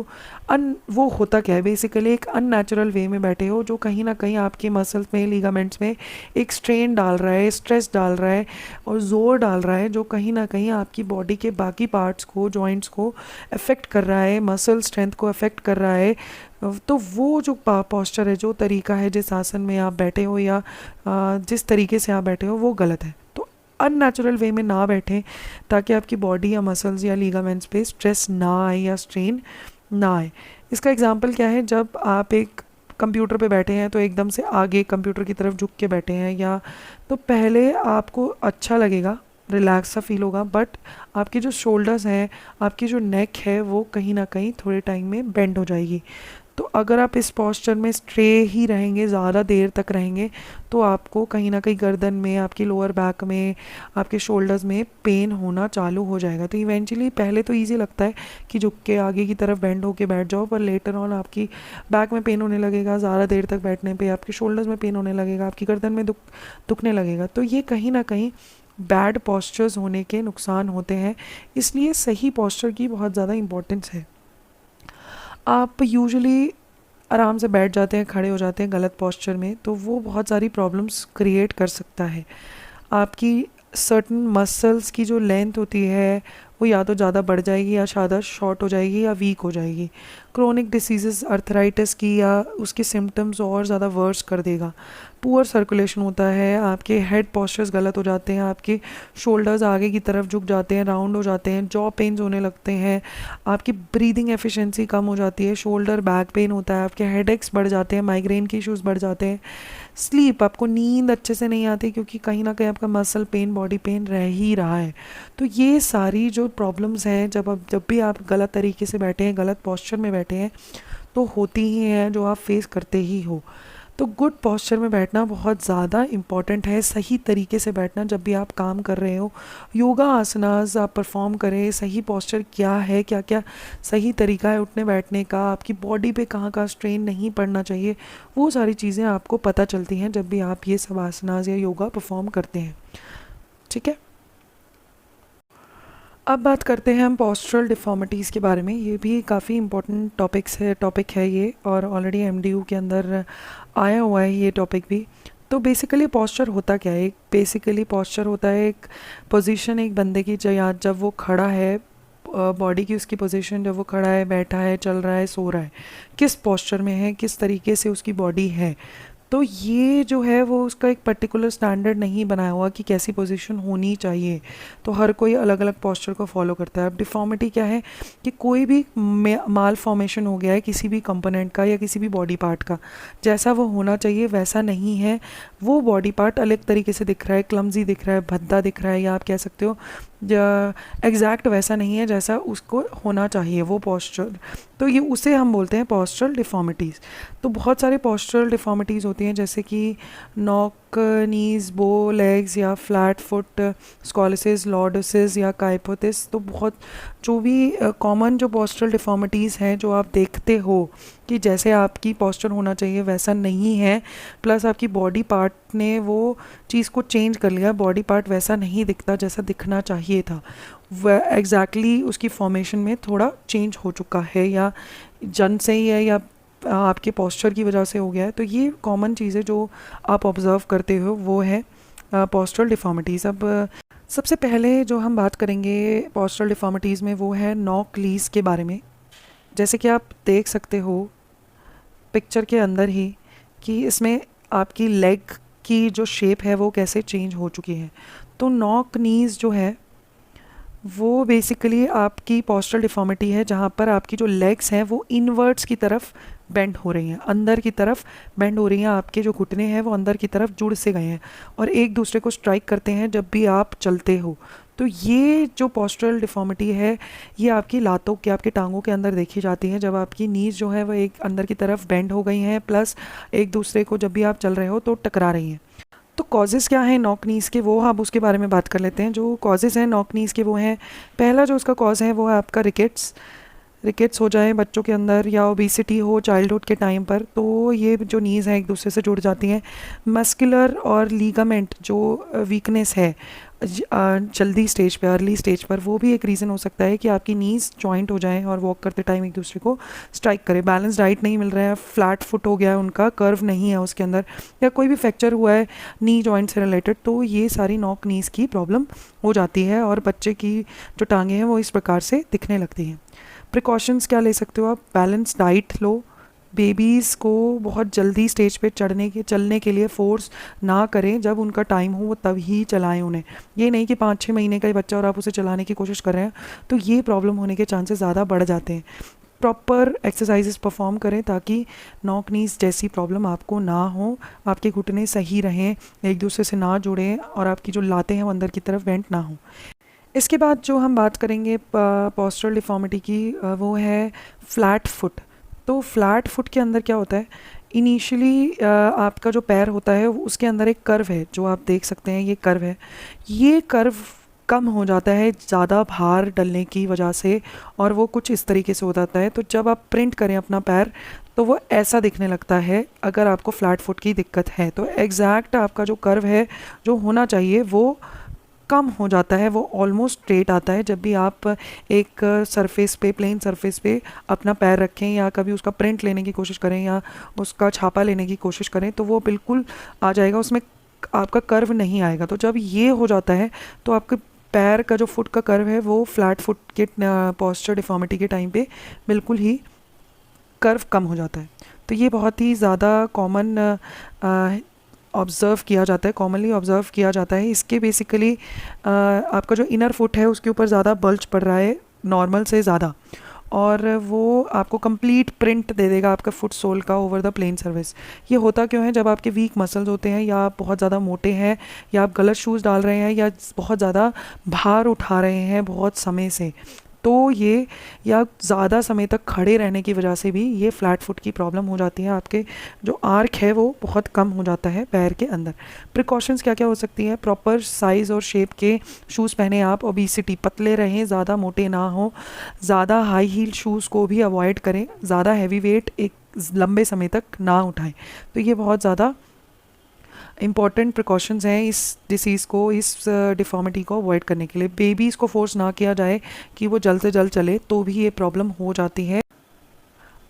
वो होता क्या है? बेसिकली एक अननेचुरल वे में बैठे हो, जो कहीं ना कहीं आपके मसल्स में, लिगामेंट्स में एक स्ट्रेन डाल रहा है, स्ट्रेस डाल रहा है और ज़ोर डाल रहा है, जो कहीं ना कहीं आपकी बॉडी के बाकी पार्ट्स को, जॉइंट्स को अफेक्ट कर रहा है, मसल स्ट्रेंथ को अफेक्ट कर रहा है। तो वो जो पोस्चर है, जो तरीका है, जिस आसन में आप बैठे हो या जिस तरीके से आप बैठे हो, वो गलत है। तो अननेचुरल वे में ना बैठें, ताकि आपकी बॉडी या मसल्स या लीगामेंट्स पे स्ट्रेस ना आए या स्ट्रेन ना आए। इसका एग्जांपल क्या है? जब आप एक कंप्यूटर पे बैठे हैं तो एकदम से आगे कंप्यूटर की तरफ झुक के बैठे हैं, या तो पहले आपको अच्छा लगेगा, रिलैक्स सा फील होगा, बट आपके जो शोल्डर्स हैं, आपकी जो नेक है, वो कहीं ना कहीं थोड़े टाइम में बेंड हो जाएगी। तो अगर आप इस पोस्चर में स्ट्रे ही रहेंगे, ज़्यादा देर तक रहेंगे, तो आपको कहीं ना कहीं गर्दन में, आपकी लोअर बैक में, आपके शोल्डर्स में पेन होना चालू हो जाएगा। तो इवेंचुअली पहले तो इजी लगता है कि झुक के आगे की तरफ बेंड होके बैठ जाओ, पर लेटर ऑन आपकी बैक में पेन होने लगेगा, ज़्यादा देर तक बैठने पे आपके शोल्डर्स में पेन होने लगेगा, आपकी गर्दन में दुखने लगेगा। तो ये कहीं ना कहीं बैड पोस्चर्स होने के नुकसान होते हैं, इसलिए सही पोस्चर की बहुत ज़्यादा इम्पोर्टेंस है। आप यूजुअली आराम से बैठ जाते हैं, खड़े हो जाते हैं गलत पोस्चर में, तो वो बहुत सारी प्रॉब्लम्स क्रिएट कर सकता है। आपकी सर्टन मसल्स की जो लेंथ होती है वो या तो ज़्यादा बढ़ जाएगी या ज़्यादा शॉर्ट हो जाएगी या वीक हो जाएगी। क्रोनिक डिसीजेस, अर्थराइटिस की या उसके सिम्टम्स और ज़्यादा वर्स कर देगा। पुअर सर्कुलेशन होता है, आपके हेड पोस्चर्स गलत हो जाते हैं, आपके शोल्डर्स आगे की तरफ झुक जाते हैं, राउंड हो जाते हैं, जॉ पेन्स होने लगते हैं, आपकी ब्रीदिंग एफिशिएंसी कम हो जाती है, शोल्डर बैक पेन होता है, आपके हेडेक्स बढ़ जाते हैं, माइग्रेन के इश्यूज़ बढ़ जाते हैं, स्लीप, आपको नींद अच्छे से नहीं आती क्योंकि कहीं ना कहीं आपका मसल पेन, बॉडी पेन रह ही रहा है। तो ये सारी जो प्रॉब्लम्स हैं, जब भी आप गलत तरीके से बैठे हैं, गलत पोस्चर में बैठे हैं, तो होती ही हैं, जो आप फेस करते ही हो। तो गुड पोस्चर में बैठना बहुत ज़्यादा इम्पॉर्टेंट है, सही तरीके से बैठना। जब भी आप काम कर रहे हो, योगा आसनास आप परफॉर्म करें, सही पोस्चर क्या है, क्या क्या सही तरीका है उठने बैठने का, आपकी बॉडी पे कहाँ कहाँ स्ट्रेन नहीं पड़ना चाहिए, वो सारी चीज़ें आपको पता चलती हैं जब भी आप ये सब आसनास या योगा परफॉर्म करते हैं। ठीक है, अब बात करते हैं हम पोस्चरल डिफॉर्मिटीज़ के बारे में। ये भी काफ़ी इंपॉर्टेंट टॉपिक है ये, और ऑलरेडी एमडीयू के अंदर आया हुआ है ये टॉपिक भी। तो बेसिकली पोस्चर होता क्या है? बेसिकली पोस्चर होता है एक पोजीशन एक बंदे की, जब वो खड़ा है, बॉडी की उसकी पोजीशन, जब वो खड़ा है, बैठा है, चल रहा है, सो रहा है, किस पोस्चर में है, किस तरीके से उसकी बॉडी है। तो ये जो है वो उसका एक पर्टिकुलर स्टैंडर्ड नहीं बनाया हुआ कि कैसी पोजीशन होनी चाहिए, तो हर कोई अलग अलग पोस्चर को फॉलो करता है। अब डिफॉर्मिटी क्या है कि कोई भी माल फॉर्मेशन हो गया है किसी भी कंपोनेंट का या किसी भी बॉडी पार्ट का, जैसा वो होना चाहिए वैसा नहीं है, वो बॉडी पार्ट अलग तरीके से दिख रहा है, क्लमजी दिख रहा है, भद्दा दिख रहा है, या आप कह सकते हो एग्जैक्ट वैसा नहीं है जैसा उसको होना चाहिए वो पोस्चर। तो ये उसे हम बोलते हैं पोस्चरल डिफॉर्मिटीज़। तो बहुत सारे पोस्चरल डिफॉर्मिटीज़ होते होती हैं, जैसे कि नॉक नीज, बो लेग्स या फ्लैट फुट, स्कॉलिसिस, लॉर्डोसिस या काइपोथिस। तो बहुत जो भी कॉमन जो पोस्चरल डिफॉर्मिटीज़ हैं जो आप देखते हो कि जैसे आपकी पोस्चर होना चाहिए वैसा नहीं है, प्लस आपकी बॉडी पार्ट ने वो चीज़ को चेंज कर लिया, बॉडी पार्ट वैसा नहीं दिखता जैसा दिखना चाहिए था, वह एग्जैक्टली उसकी फॉर्मेशन में थोड़ा चेंज हो चुका है, या जन्म से ही है या आपके पोस्चर की वजह से हो गया है। तो ये कॉमन चीज़ें जो आप ऑब्ज़र्व करते हो वो है पोस्चरल डिफॉर्मिटीज़। अब सबसे पहले जो हम बात करेंगे पोस्चरल डिफॉर्मिटीज़ में वो है नॉक लीज के बारे में। जैसे कि आप देख सकते हो पिक्चर के अंदर ही कि इसमें आपकी लेग की जो शेप है वो कैसे चेंज हो चुकी है। तो नॉक नीज जो है वो बेसिकली आपकी पोस्चरल डिफॉर्मिटी है, जहाँ पर आपकी जो लेग्स हैं वो इनवर्ट्स की तरफ बेंड हो रही हैं, अंदर की तरफ बेंड हो रही हैं, आपके जो घुटने हैं वो अंदर की तरफ जुड़ से गए हैं और एक दूसरे को स्ट्राइक करते हैं जब भी आप चलते हो। तो ये जो पोस्चरल डिफॉर्मिटी है ये आपकी लातों के, आपके टांगों के अंदर देखी जाती है, जब आपकी नीज जो है वो एक अंदर की तरफ बेंड हो गई हैं, प्लस एक दूसरे को जब भी आप चल रहे हो तो टकरा रही हैं। तो कॉजेज़ क्या हैं नॉक नीज़ के, वो हम उसके बारे में बात कर लेते हैं। जो कॉजेज़ हैं नॉक नीज़ के वो हैं, पहला जो उसका कॉज है वो है आपका रिकेट्स हो जाए बच्चों के अंदर, या ओबेसिटी हो चाइल्डहुड के टाइम पर, तो ये जो नीज़ हैं एक दूसरे से जुड़ जाती हैं। मस्कुलर और लीगामेंट जो वीकनेस है जल्दी स्टेज पे, अर्ली स्टेज पर, वो भी एक रीज़न हो सकता है कि आपकी नीज़ जॉइंट हो जाएं और वॉक करते टाइम एक दूसरे को स्ट्राइक करे। बैलेंस डाइट नहीं मिल रहा है, फ्लैट फुट हो गया है उनका, कर्व नहीं है उसके अंदर, या कोई भी फ्रैक्चर हुआ है नी जॉइंट से रिलेटेड, तो ये सारी नॉक नीज़ की प्रॉब्लम हो जाती है और बच्चे की जो टांगें हैं वो इस प्रकार से दिखने लगती हैं। प्रिकॉशंस क्या ले सकते हो आप, बैलेंस डाइट लो, बेबीज़ को बहुत जल्दी स्टेज पे चलने के लिए फोर्स ना करें, जब उनका टाइम हो वो तब ही चलाएं उन्हें। ये नहीं कि 5-6 महीने का ही बच्चा और आप उसे चलाने की कोशिश कर रहे हैं, तो ये प्रॉब्लम होने के चांसेस ज़्यादा बढ़ जाते हैं। प्रॉपर एक्सरसाइजेस परफॉर्म करें ताकि नॉक नीज जैसी प्रॉब्लम आपको ना हो, आपके घुटने सही रहें, एक दूसरे से ना जुड़ें और आपकी जो लातें हैं वो अंदर की तरफ बेंट ना हो। इसके बाद जो हम बात करेंगे पोस्चरल डिफॉर्मिटी की वो है फ्लैट फुट। तो फ्लैट फुट के अंदर क्या होता है, इनिशियली आपका जो पैर होता है उसके अंदर एक कर्व है, जो आप देख सकते हैं ये कर्व है, ये कर्व कम हो जाता है ज़्यादा भार डलने की वजह से और वो कुछ इस तरीके से हो जाता है। तो जब आप प्रिंट करें अपना पैर तो वो ऐसा दिखने लगता है अगर आपको फ्लैट फुट की दिक्कत है। तो एग्जैक्ट आपका जो कर्व है जो होना चाहिए वो कम हो जाता है, वो ऑलमोस्ट स्ट्रेट आता है जब भी आप एक सरफेस पे, प्लेन सरफेस पे अपना पैर रखें या कभी उसका प्रिंट लेने की कोशिश करें या उसका छापा लेने की कोशिश करें तो वो बिल्कुल आ जाएगा, उसमें आपका कर्व नहीं आएगा। तो जब ये हो जाता है तो आपके पैर का जो फुट का कर्व है वो फ्लैट फुट के पोस्चर डिफॉर्मिटी के टाइम पे बिल्कुल ही कर्व कम हो जाता है। तो ये बहुत ही ज़्यादा कॉमन ऑब्ज़र्व किया जाता है, कॉमनली ऑब्ज़र्व किया जाता है। इसके बेसिकली आपका जो इनर फुट है उसके ऊपर ज़्यादा बल्ज पड़ रहा है नॉर्मल से ज़्यादा, और वो आपको कंप्लीट प्रिंट दे देगा आपका फुट सोल का ओवर द प्लेन सर्फेस। ये होता क्यों है, जब आपके वीक मसल्स होते हैं या आप बहुत ज़्यादा मोटे हैं या आप गलत शूज़ डाल रहे हैं या बहुत ज़्यादा भार उठा रहे हैं बहुत समय से, तो ये या ज़्यादा समय तक खड़े रहने की वजह से भी ये फ्लैट फुट की प्रॉब्लम हो जाती है। आपके जो आर्क है वो बहुत कम हो जाता है पैर के अंदर। प्रिकॉशंस क्या क्या हो सकती हैं, प्रॉपर साइज़ और शेप के शूज़ पहने आप, ओबेसिटी, पतले रहें, ज़्यादा मोटे ना हो, ज़्यादा हाई हील शूज़ को भी अवॉइड करें, ज़्यादा हैवी वेट एक लंबे समय तक ना उठाएं। तो ये बहुत ज़्यादा इंपॉर्टेंट प्रिकॉशंस हैं इस डिसीज़ को, इस डिफॉर्मिटी को अवॉइड करने के लिए। बेबीज़ को फोर्स ना किया जाए कि वो जल्द से जल्द चले, तो भी ये प्रॉब्लम हो जाती है।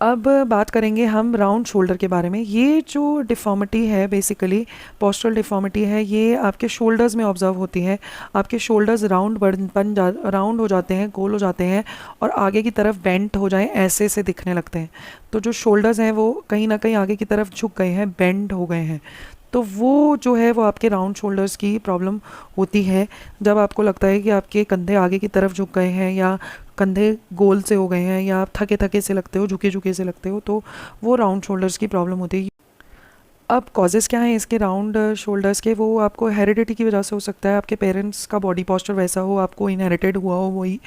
अब बात करेंगे हम राउंड शोल्डर के बारे में। ये जो डिफॉर्मिटी है बेसिकली पोस्चरल डिफॉर्मिटी है, ये आपके शोल्डर्स में ऑब्जर्व होती है। आपके शोल्डर्स राउंड हो जाते हैं, गोल हो जाते हैं और आगे की तरफ बेंट हो जाएं, ऐसे से दिखने लगते हैं। तो जो शोल्डर्स हैं वो कहीं ना कहीं आगे की तरफ झुक गए हैं, बेंड हो गए हैं, तो वो जो है वो आपके राउंड शोल्डर्स की प्रॉब्लम होती है। जब आपको लगता है कि आपके कंधे आगे की तरफ झुक गए हैं या कंधे गोल से हो गए हैं या आप थके थके से लगते हो, झुके झुके से लगते हो, तो वो राउंड शोल्डर्स की प्रॉब्लम होती है। अब कॉजेज़ क्या हैं इसके राउंड शोल्डर्स के, वो आपको हेरिडिटी की वजह से हो सकता है, आपके पेरेंट्स का बॉडी पोस्चर वैसा हो, आपको इनहेरिटेड हुआ हो वही,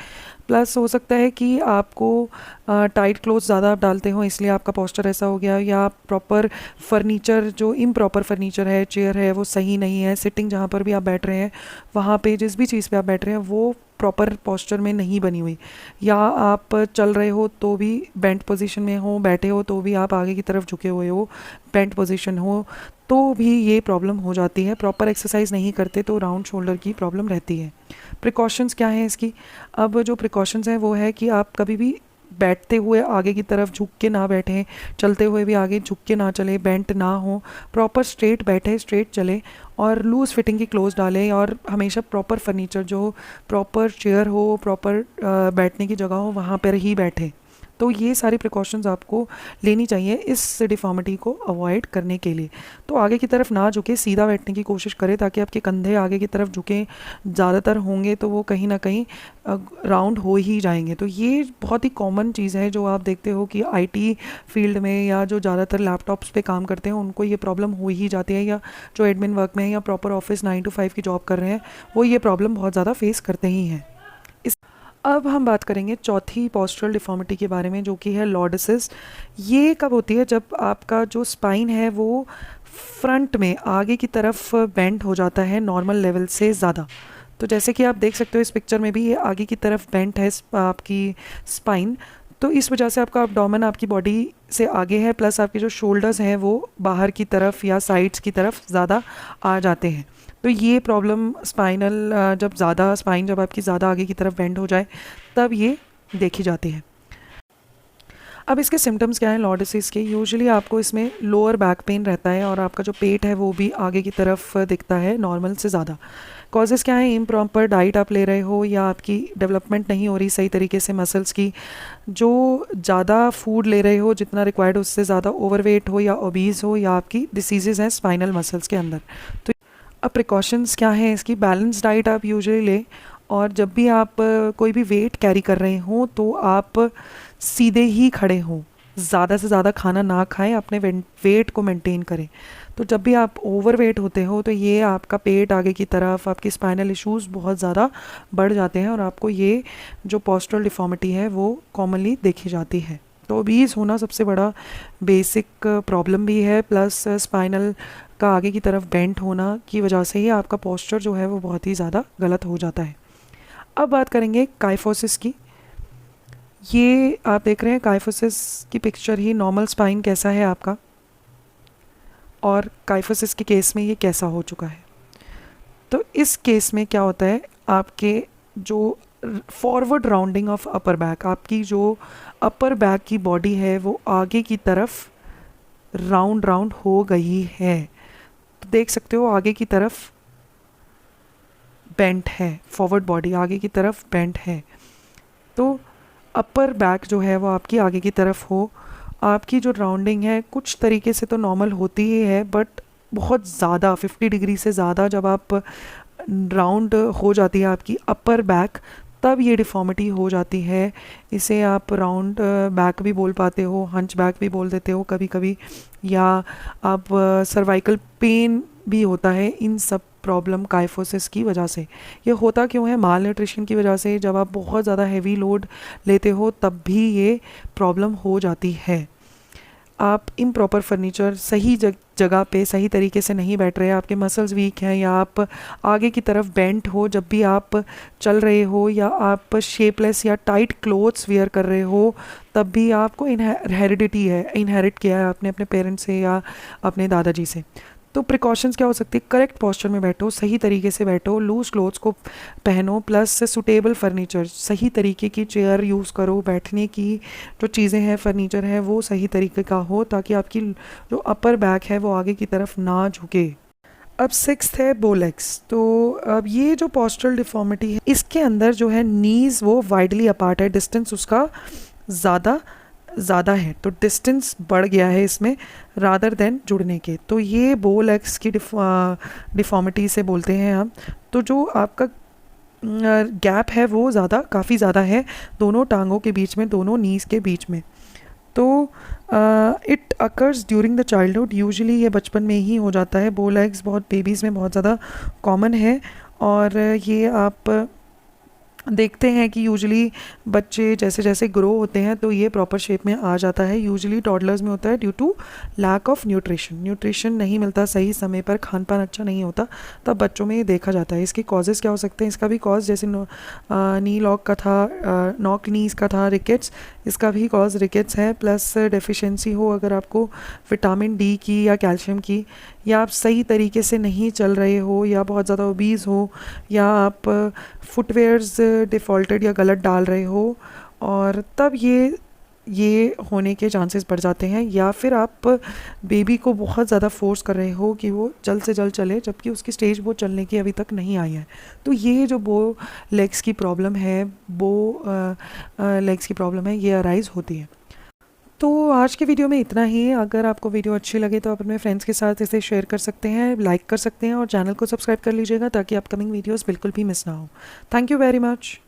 प्लस हो सकता है कि आपको टाइट क्लोथ्स ज़्यादा आप डालते हो इसलिए आपका पोस्चर ऐसा हो गया, या प्रॉपर फर्नीचर जो इम्प्रॉपर फर्नीचर है, चेयर है वो सही नहीं है, सिटिंग जहाँ पर भी आप बैठ रहे हैं वहाँ पे जिस भी चीज़ पे आप बैठ रहे हैं वो प्रॉपर पोस्चर में नहीं बनी हुई, या आप चल रहे हो तो भी बेंट पोजीशन में हो, बैठे हो तो भी आप आगे की तरफ झुके हुए हो, बेंट पोजीशन हो, तो भी ये प्रॉब्लम हो जाती है। प्रॉपर एक्सरसाइज नहीं करते तो राउंड शोल्डर की प्रॉब्लम रहती है। प्रिकॉशंस क्या हैं इसकी? अब जो प्रिकॉशंस हैं वो है कि आप कभी भी बैठते हुए आगे की तरफ झुक के ना बैठें, चलते हुए भी आगे झुक के ना चले, बेंट ना हो, प्रॉपर स्ट्रेट बैठे, स्ट्रेट चले, और लूज़ फिटिंग की क्लोज डालें, और हमेशा प्रॉपर फर्नीचर जो प्रॉपर चेयर हो, प्रॉपर बैठने की जगह हो वहाँ पर ही बैठें। तो ये सारी प्रिकॉशंस आपको लेनी चाहिए इस डिफ़ॉर्मिटी को अवॉइड करने के लिए। तो आगे की तरफ ना झुके, सीधा बैठने की कोशिश करें ताकि आपके कंधे आगे की तरफ झुकें, ज़्यादातर होंगे तो वो कहीं ना कहीं राउंड हो ही जाएंगे। तो ये बहुत ही कॉमन चीज़ है जो आप देखते हो कि आईटी फील्ड में या जो ज़्यादातर लैपटॉप्स पे काम करते हैं उनको ये प्रॉब्लम हो ही जाती है, या जो एडमिन वर्क में है या प्रॉपर ऑफिस 9 to 5 की जॉब कर रहे हैं वो ये प्रॉब्लम बहुत ज़्यादा फेस करते ही हैं। अब हम बात करेंगे चौथी पोस्चरल डिफॉर्मिटी के बारे में जो कि है लॉर्डोसिस। ये कब होती है? जब आपका जो स्पाइन है वो फ्रंट में आगे की तरफ बेंड हो जाता है नॉर्मल लेवल से ज़्यादा। तो जैसे कि आप देख सकते हो इस पिक्चर में भी ये आगे की तरफ बेंट है आपकी स्पाइन, तो इस वजह से आपका अब्डोमेन आपकी बॉडी से आगे है, प्लस आपके जो शोल्डर्स हैं वो बाहर की तरफ या साइड्स की तरफ ज़्यादा आ जाते हैं। तो ये प्रॉब्लम स्पाइनल जब आपकी ज़्यादा आगे की तरफ बेंड हो जाए तब ये देखी जाती है। अब इसके सिम्टम्स क्या हैं लॉर्डोसिस के? यूजुअली आपको इसमें लोअर बैक पेन रहता है और आपका जो पेट है वो भी आगे की तरफ दिखता है नॉर्मल से ज़्यादा। कॉजेज़ क्या हैं? इम्प्रॉपर डाइट आप ले रहे हो या आपकी डेवलपमेंट नहीं हो रही सही तरीके से मसल्स की, जो ज़्यादा फूड ले रहे हो जितना रिक्वायर्ड उससे ज़्यादा ओवरवेट हो या ओबीज हो, या आपकी डिसीज़ हैं स्पाइनल मसल्स के अंदर। तो अब प्रिकॉशंस क्या हैं इसकी? बैलेंस डाइट आप यूजुअली लें, और जब भी आप कोई भी वेट कैरी कर रहे हो तो आप सीधे ही खड़े हों, ज़्यादा से ज़्यादा खाना ना खाएं, अपने वेट को मेंटेन करें। तो जब भी आप ओवर वेट होते हो तो ये आपका पेट आगे की तरफ, आपकी स्पाइनल इश्यूज़ बहुत ज़्यादा बढ़ जाते हैं और आपको ये जो पोस्चरल डिफॉर्मिटी है वो कॉमनली देखी जाती है। तो ओबीज होना सबसे बड़ा बेसिक प्रॉब्लम भी है, प्लस स्पाइनल का आगे की तरफ बेंट होना की वजह से ही आपका पोस्चर जो है वो बहुत ही ज़्यादा गलत हो जाता है। अब बात करेंगे काइफोसिस की। ये आप देख रहे हैं काइफोसिस की पिक्चर ही, नॉर्मल स्पाइन कैसा है आपका और काइफोसिस के केस में ये कैसा हो चुका है। तो इस केस में क्या होता है, आपके जो forward rounding of upper back, आपकी जो अपर बैक की बॉडी है वो आगे की तरफ राउंड राउंड हो गई है। तो देख सकते हो आगे की तरफ बेंट है, फॉरवर्ड बॉडी आगे की तरफ बेंट है। तो अपर बैक जो है वो आपकी आगे की तरफ हो, आपकी जो राउंडिंग है कुछ तरीके से तो नॉर्मल होती ही है, बट बहुत ज़्यादा 50 डिग्री से ज़्यादा जब आप राउंड हो जाती है आपकी अपर बैक तब ये डिफॉर्मिटी हो जाती है। इसे आप राउंड बैक भी बोल पाते हो, हंच बैक भी बोल देते हो कभी कभी, या आप सर्वाइकल पेन भी होता है। इन सब प्रॉब्लम काइफोसिस की वजह से ये होता क्यों है? माल न्यूट्रिशन की वजह से। जब आप बहुत ज़्यादा हैवी लोड लेते हो तब भी ये प्रॉब्लम हो जाती है। आप इम्प्रॉपर फर्नीचर सही जगह पे सही तरीके से नहीं बैठ रहे, आपके मसल्स वीक हैं, या आप आगे की तरफ बेंट हो जब भी आप चल रहे हो, या आप शेपलेस या टाइट क्लोथ्स वेयर कर रहे हो, तब भी आपको हेरिडिटी है, इनहेरिट किया है आपने अपने पेरेंट्स से या अपने दादाजी से। तो प्रिकॉशंस क्या हो सकती है? करेक्ट पोस्चर में बैठो, सही तरीके से बैठो, लूज क्लोथ्स को पहनो, प्लस सूटेबल फर्नीचर, सही तरीके की चेयर यूज़ करो, बैठने की जो चीज़ें हैं फर्नीचर है वो सही तरीके का हो ताकि आपकी जो अपर बैक है वो आगे की तरफ ना झुके। अब सिक्स्थ है बोलेक्स। तो अब ये जो पोस्चरल डिफॉर्मिटी है इसके अंदर जो है नीज़ वो वाइडली अपार्ट है, डिस्टेंस उसका ज़्यादा है, तो डिस्टेंस बढ़ गया है इसमें रादर देन जुड़ने के। तो ये बोलेक्स की डिफॉर्मिटी से बोलते हैं हम। तो जो आपका गैप है वो काफ़ी ज़्यादा है दोनों टांगों के बीच में, दोनों नीज़ के बीच में। तो it occurs during the childhood, usually ये बचपन में ही हो जाता है। बो लेग्स बहुत बेबीज़ में बहुत ज़्यादा कॉमन है, और ये आप देखते हैं कि यूजुअली बच्चे जैसे जैसे ग्रो होते हैं तो ये प्रॉपर शेप में आ जाता है। यूजुअली टॉडलर्स में होता है due to lack of nutrition नहीं मिलता सही समय पर, खान पान अच्छा नहीं होता, तब बच्चों में ये देखा जाता है। इसके कॉजेज़ क्या हो सकते हैं? इसका भी कॉज जैसे नी लॉक का था, नॉक नीज का था, रिकेट्स, इसका भी कॉज रिकेट्स है। प्लस डेफिशिएंसी हो अगर आपको विटामिन डी की या कैल्शियम की, या आप सही तरीके से नहीं चल रहे हो, या बहुत ज़्यादा ओबीज़ हो, या आप फुटवेयर्स डिफ़ॉल्टेड या गलत डाल रहे हो, और तब ये होने के चांसेस बढ़ जाते हैं। या फिर आप बेबी को बहुत ज़्यादा फोर्स कर रहे हो कि वो जल्द से जल्द चले, जबकि उसकी स्टेज वो चलने की अभी तक नहीं आई है। तो ये जो बो लेग्स की प्रॉब्लम है, लेग्स की प्रॉब्लम है, ये अराइज होती है। तो आज के वीडियो में इतना ही। अगर आपको वीडियो अच्छी लगे तो आप अपने फ्रेंड्स के साथ इसे शेयर कर सकते हैं, लाइक कर सकते हैं, और चैनल को सब्सक्राइब कर लीजिएगा ताकि अपकमिंग वीडियोस बिल्कुल भी मिस ना हो। Thank you very much.